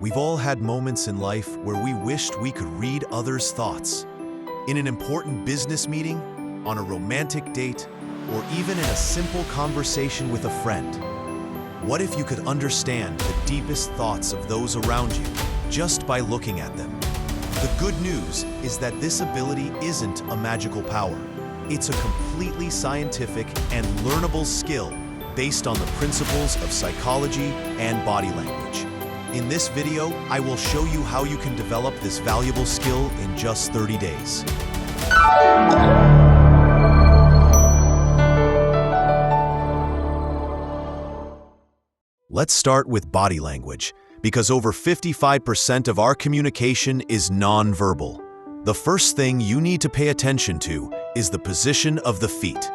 We've all had moments in life where we wished we could read others' thoughts. In an important business meeting, on a romantic date, or even in a simple conversation with a friend. What if you could understand the deepest thoughts of those around you just by looking at them? The good news is that this ability isn't a magical power. It's a completely scientific and learnable skill based on the principles of psychology and body language. In this video, I will show you how you can develop this valuable skill in just 30 days. Let's start with body language, because over 55% of our communication is nonverbal. The first thing you need to pay attention to is the position of the feet.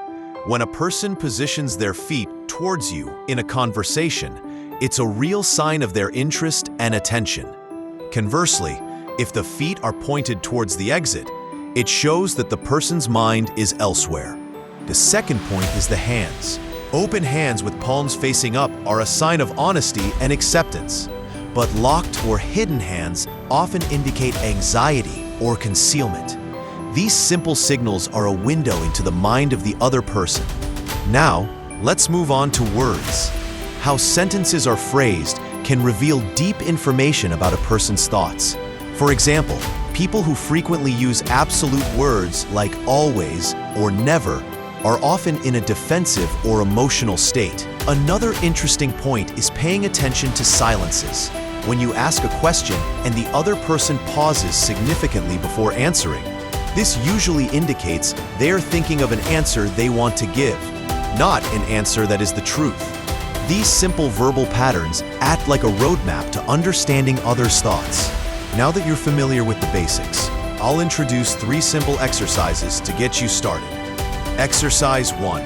When a person positions their feet towards you in a conversation, it's a real sign of their interest and attention. Conversely, if the feet are pointed towards the exit, it shows that the person's mind is elsewhere. The second point is the hands. Open hands with palms facing up are a sign of honesty and acceptance, but locked or hidden hands often indicate anxiety or concealment. These simple signals are a window into the mind of the other person. Now, let's move on to words. How sentences are phrased can reveal deep information about a person's thoughts. For example, people who frequently use absolute words like always or never are often in a defensive or emotional state. Another interesting point is paying attention to silences. When you ask a question and the other person pauses significantly before answering, this usually indicates they're thinking of an answer they want to give, not an answer that is the truth. These simple verbal patterns act like a roadmap to understanding others' thoughts. Now that you're familiar with the basics, I'll introduce 3 simple exercises to get you started. Exercise 1.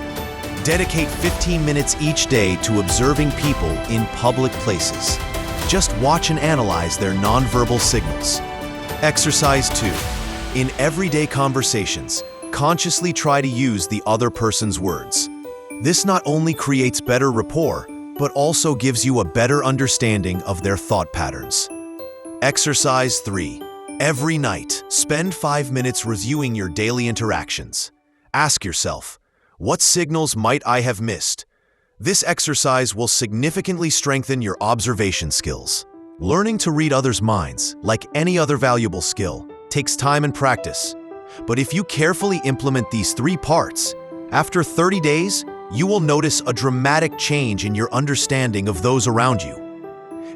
Dedicate 15 minutes each day to observing people in public places. Just watch and analyze their nonverbal signals. Exercise 2. In everyday conversations, consciously try to use the other person's words. This not only creates better rapport, but also gives you a better understanding of their thought patterns. Exercise 3. Every night, spend 5 minutes reviewing your daily interactions. Ask yourself, what signals might I have missed? This exercise will significantly strengthen your observation skills. Learning to read others' minds, like any other valuable skill, takes time and practice. But if you carefully implement these 3 parts, after 30 days, you will notice a dramatic change in your understanding of those around you.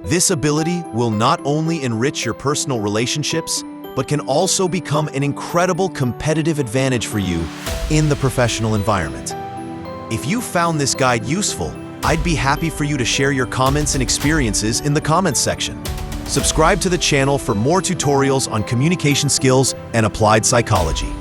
This ability will not only enrich your personal relationships, but can also become an incredible competitive advantage for you in the professional environment. If you found this guide useful, I'd be happy for you to share your comments and experiences in the comments section. Subscribe to the channel for more tutorials on communication skills and applied psychology.